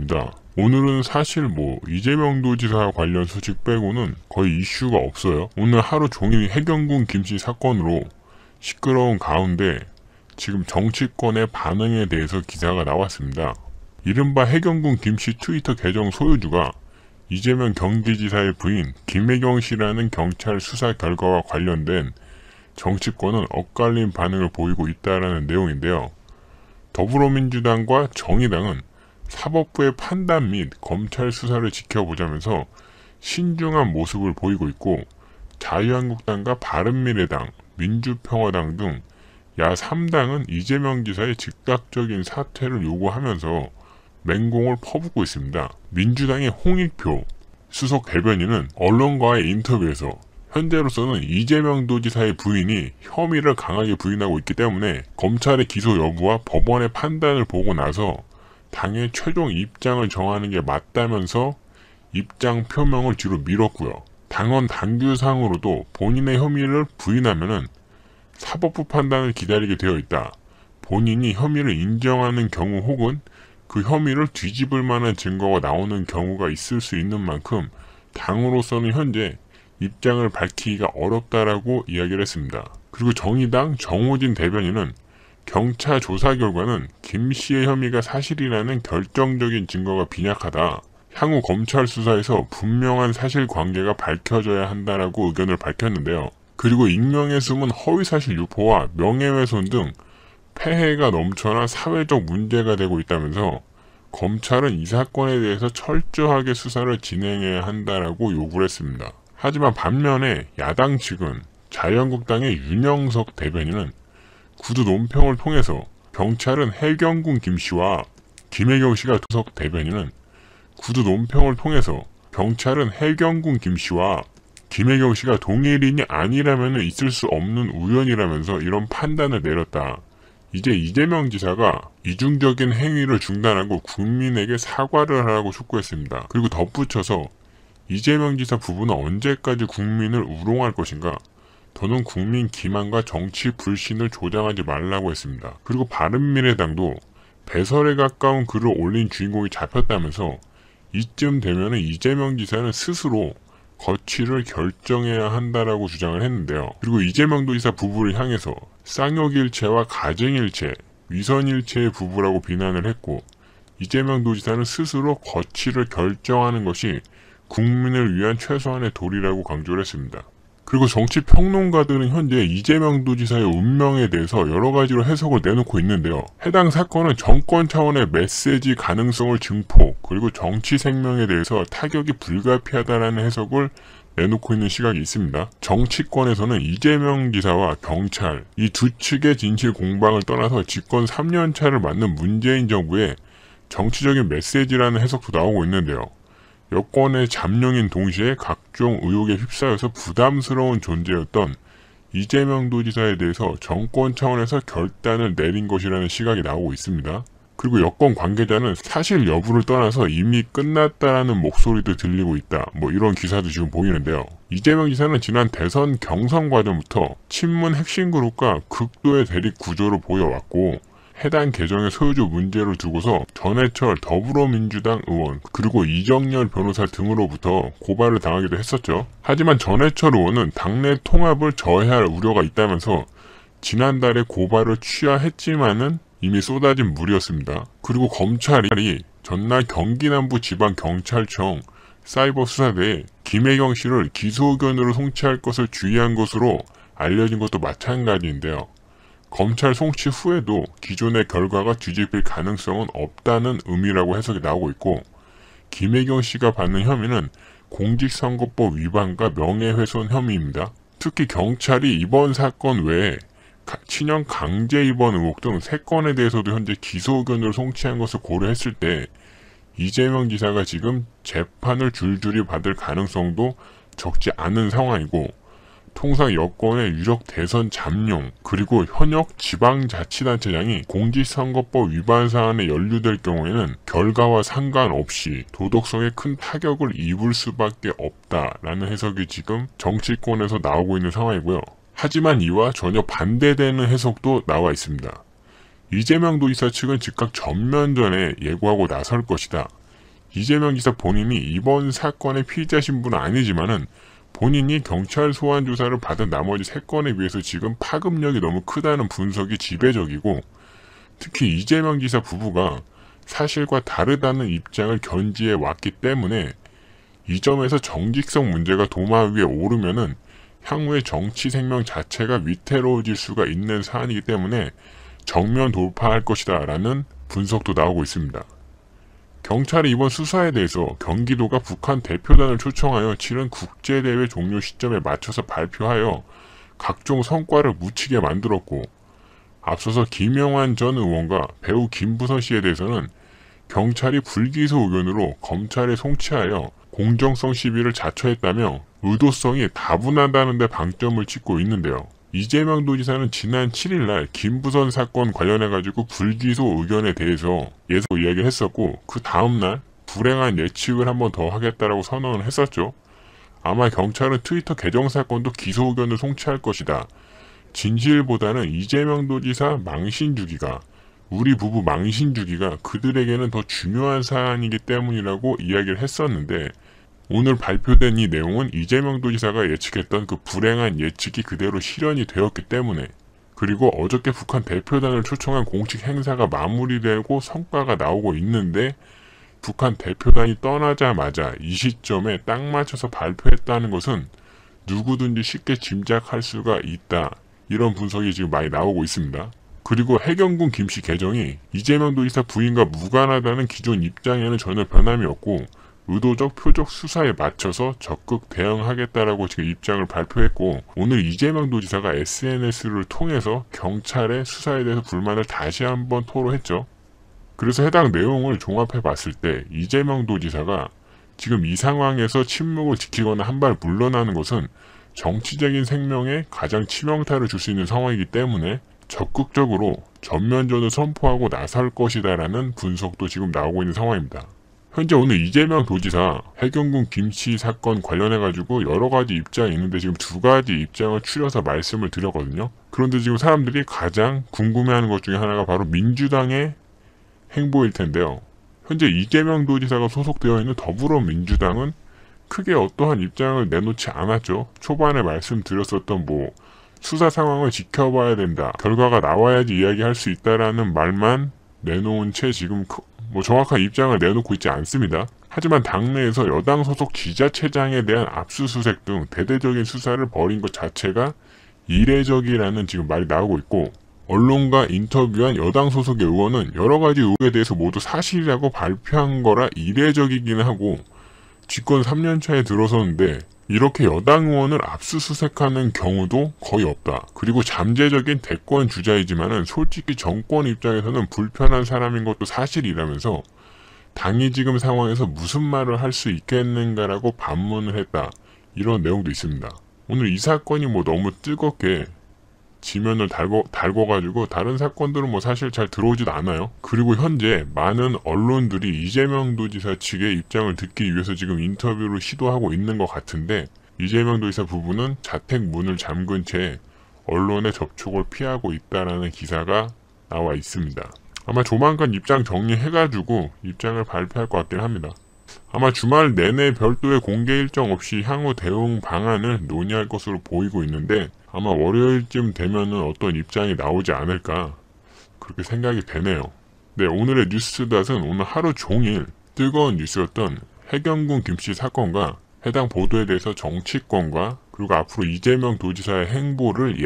있습니다. 오늘은 사실 이재명 도지사 관련 소식 빼고는 거의 이슈가 없어요. 오늘 하루 종일 해경군 김씨 사건으로 시끄러운 가운데 지금 정치권의 반응에 대해서 기사가 나왔습니다. 이른바 해경군 김씨 트위터 계정 소유주가 이재명 경기지사의 부인 김혜경 씨라는 경찰 수사 결과와 관련된 정치권은 엇갈린 반응을 보이고 있다라는 내용인데요. 더불어민주당과 정의당은 사법부의 판단 및 검찰 수사를 지켜보자면서 신중한 모습을 보이고 있고, 자유한국당과 바른미래당, 민주평화당 등 야3당은 이재명 지사의 즉각적인 사퇴를 요구하면서 맹공을 퍼붓고 있습니다. 민주당의 홍익표 수석 대변인은 언론과의 인터뷰에서 현재로서는 이재명 도지사의 부인이 혐의를 강하게 부인하고 있기 때문에 검찰의 기소 여부와 법원의 판단을 보고 나서 당의 최종 입장을 정하는 게 맞다면서 입장 표명을 뒤로 미뤘고요. 당원 당규상으로도 본인의 혐의를 부인하면은 사법부 판단을 기다리게 되어 있다. 본인이 혐의를 인정하는 경우 혹은 그 혐의를 뒤집을 만한 증거가 나오는 경우가 있을 수 있는 만큼 당으로서는 현재 입장을 밝히기가 어렵다라고 이야기를 했습니다. 그리고 정의당 정호진 대변인은 경찰 조사 결과는 김 씨의 혐의가 사실이라는 결정적인 증거가 빈약하다. 향후 검찰 수사에서 분명한 사실관계가 밝혀져야 한다라고 의견을 밝혔는데요. 그리고 익명의 숨은 허위사실 유포와 명예훼손 등 폐해가 넘쳐나 사회적 문제가 되고 있다면서 검찰은 이 사건에 대해서 철저하게 수사를 진행해야 한다라고 요구를 했습니다. 하지만 반면에 야당 측은 자유한국당의 윤영석 대변인은 구두 논평을 통해서 경찰은 해경군 김씨와 김혜경 씨가 수석 대변인은 구두 논평을 통해서 경찰은 해경군 김씨와 김혜경 씨가 동일인이 아니라면 있을 수 없는 우연이라면서 이런 판단을 내렸다. 이제 이재명 지사가 이중적인 행위를 중단하고 국민에게 사과를 하라고 촉구했습니다. 그리고 덧붙여서 이재명 지사 부부는 언제까지 국민을 우롱할 것인가? 더는 국민 기만과 정치 불신을 조장하지 말라고 했습니다. 그리고 바른미래당도 배설에 가까운 글을 올린 주인공이 잡혔다면서 이쯤 되면 이재명 지사는 스스로 거취를 결정해야 한다라고 주장을 했는데요. 그리고 이재명 도지사 부부를 향해서 쌍욕일체와 가증일체, 위선일체의 부부라고 비난을 했고, 이재명 도지사는 스스로 거취를 결정하는 것이 국민을 위한 최소한의 도리라고 강조를 했습니다. 그리고 정치평론가들은 현재 이재명 도지사의 운명에 대해서 여러 가지로 해석을 내놓고 있는데요. 해당 사건은 정권 차원의 메시지 가능성을 증폭, 그리고 정치 생명에 대해서 타격이 불가피하다라는 해석을 내놓고 있는 시각이 있습니다. 정치권에서는 이재명 지사와 경찰, 이 두 측의 진실 공방을 떠나서 집권 3년차를 맞는 문재인 정부의 정치적인 메시지라는 해석도 나오고 있는데요. 여권의 잠룡인 동시에 각종 의혹에 휩싸여서 부담스러운 존재였던 이재명 도지사에 대해서 정권 차원에서 결단을 내린 것이라는 시각이 나오고 있습니다. 그리고 여권 관계자는 사실 여부를 떠나서 이미 끝났다라는 목소리도 들리고 있다. 이런 기사도 지금 보이는데요. 이재명 지사는 지난 대선 경선 과정부터 친문 핵심 그룹과 극도의 대립 구조를 보여왔고, 해당 계정의 소유주 문제를 두고서 전해철 더불어민주당 의원 그리고 이정열 변호사 등으로부터 고발을 당하기도 했었죠. 하지만 전해철 의원은 당내 통합을 저해할 우려가 있다면서 지난달에 고발을 취하했지만은 이미 쏟아진 물이었습니다. 그리고 검찰이 전날 경기남부지방경찰청 사이버수사대에 김혜경 씨를 기소 의견으로 송치할 것을 주의한 것으로 알려진 것도 마찬가지인데요. 검찰 송치 후에도 기존의 결과가 뒤집힐 가능성은 없다는 의미라고 해석이 나오고 있고, 김혜경 씨가 받는 혐의는 공직선거법 위반과 명예훼손 혐의입니다. 특히 경찰이 이번 사건 외에 친형 강제 입원 의혹 등 3건에 대해서도 현재 기소 의견으로 송치한 것을 고려했을 때 이재명 지사가 지금 재판을 줄줄이 받을 가능성도 적지 않은 상황이고, 통상 여권의 유력 대선 잠룡 그리고 현역 지방자치단체장이 공직선거법 위반 사안에 연루될 경우에는 결과와 상관없이 도덕성에 큰 타격을 입을 수밖에 없다라는 해석이 지금 정치권에서 나오고 있는 상황이고요. 하지만 이와 전혀 반대되는 해석도 나와 있습니다. 이재명 도지사 측은 즉각 전면전에 예고하고 나설 것이다. 이재명 지사 본인이 이번 사건의 피의자 신분은 아니지만은 본인이 경찰 소환 조사를 받은 나머지 3건에 비해서 지금 파급력이 너무 크다는 분석이 지배적이고, 특히 이재명 지사 부부가 사실과 다르다는 입장을 견지해 왔기 때문에 이 점에서 정직성 문제가 도마 위에 오르면은 향후의 정치 생명 자체가 위태로워질 수가 있는 사안이기 때문에 정면 돌파할 것이다 라는 분석도 나오고 있습니다. 경찰이 이번 수사에 대해서 경기도가 북한 대표단을 초청하여 치른 국제대회 종료 시점에 맞춰서 발표하여 각종 성과를 묻히게 만들었고, 앞서서 김영환 전 의원과 배우 김부선 씨에 대해서는 경찰이 불기소 의견으로 검찰에 송치하여 공정성 시비를 자초했다며 의도성이 다분하다는 데 방점을 찍고 있는데요. 이재명 도지사는 지난 7일날 김부선 사건 관련해가지고 불기소 의견에 대해서 이야기를 했었고, 그 다음날 불행한 예측을 한 번 더 하겠다라고 선언을 했었죠. 아마 경찰은 트위터 계정 사건도 기소 의견을 송치할 것이다. 진실보다는 이재명 도지사 망신 주기가, 우리 부부 망신 주기가 그들에게는 더 중요한 사안이기 때문이라고 이야기를 했었는데, 오늘 발표된 이 내용은 이재명 도지사가 예측했던 그 불행한 예측이 그대로 실현이 되었기 때문에, 그리고 어저께 북한 대표단을 초청한 공식 행사가 마무리되고 성과가 나오고 있는데 북한 대표단이 떠나자마자 이 시점에 딱 맞춰서 발표했다는 것은 누구든지 쉽게 짐작할 수가 있다. 이런 분석이 지금 많이 나오고 있습니다. 그리고 해경군 김씨 계정이 이재명 도지사 부인과 무관하다는 기존 입장에는 전혀 변함이 없고 의도적 표적 수사에 맞춰서 적극 대응하겠다라고 지금 입장을 발표했고, 오늘 이재명 도지사가 SNS를 통해서 경찰의 수사에 대해서 불만을 다시 한번 토로했죠. 그래서 해당 내용을 종합해 봤을 때 이재명 도지사가 지금 이 상황에서 침묵을 지키거나 한 발 물러나는 것은 정치적인 생명에 가장 치명타를 줄 수 있는 상황이기 때문에 적극적으로 전면전을 선포하고 나설 것이다라는 분석도 지금 나오고 있는 상황입니다. 현재 오늘 이재명 도지사 해경군 김씨 사건 관련해가지고 여러가지 입장이 있는데 지금 2가지 입장을 추려서 말씀을 드렸거든요. 그런데 지금 사람들이 가장 궁금해하는 것 중에 하나가 바로 민주당의 행보일 텐데요. 현재 이재명 도지사가 소속되어 있는 더불어민주당은 크게 어떠한 입장을 내놓지 않았죠. 초반에 말씀드렸었던 수사 상황을 지켜봐야 된다, 결과가 나와야지 이야기할 수 있다라는 말만 내놓은 채 지금 정확한 입장을 내놓고 있지 않습니다. 하지만 당내에서 여당 소속 지자체장에 대한 압수수색 등 대대적인 수사를 벌인 것 자체가 이례적이라는 지금 말이 나오고 있고, 언론과 인터뷰한 여당 소속의 의원은 여러가지 의혹에 대해서 모두 사실이라고 발표한 거라 이례적이기는 하고, 집권 3년차에 들어섰는데 이렇게 여당 의원을 압수수색하는 경우도 거의 없다. 그리고 잠재적인 대권 주자이지만은 솔직히 정권 입장에서는 불편한 사람인 것도 사실이라면서 당이 지금 상황에서 무슨 말을 할 수 있겠는가라고 반문을 했다. 이런 내용도 있습니다. 오늘 이 사건이 너무 뜨겁게 지면을 달궈가지고 다른 사건들은 사실 잘 들어오지도 않아요. 그리고 현재 많은 언론들이 이재명 도지사 측의 입장을 듣기 위해서 지금 인터뷰를 시도하고 있는 것 같은데, 이재명 도지사 부부는 자택 문을 잠근 채 언론의 접촉을 피하고 있다라는 기사가 나와 있습니다. 아마 조만간 입장 정리해가지고 입장을 발표할 것 같긴 합니다. 아마 주말 내내 별도의 공개 일정 없이 향후 대응 방안을 논의할 것으로 보이고 있는데, 아마 월요일쯤 되면은 어떤 입장이 나오지 않을까 그렇게 생각이 되네요. 네, 오늘의 뉴스닷은 오늘 하루 종일 뜨거운 뉴스였던 해경군 김씨 사건과 해당 보도에 대해서 정치권과 그리고 앞으로 이재명 도지사의 행보를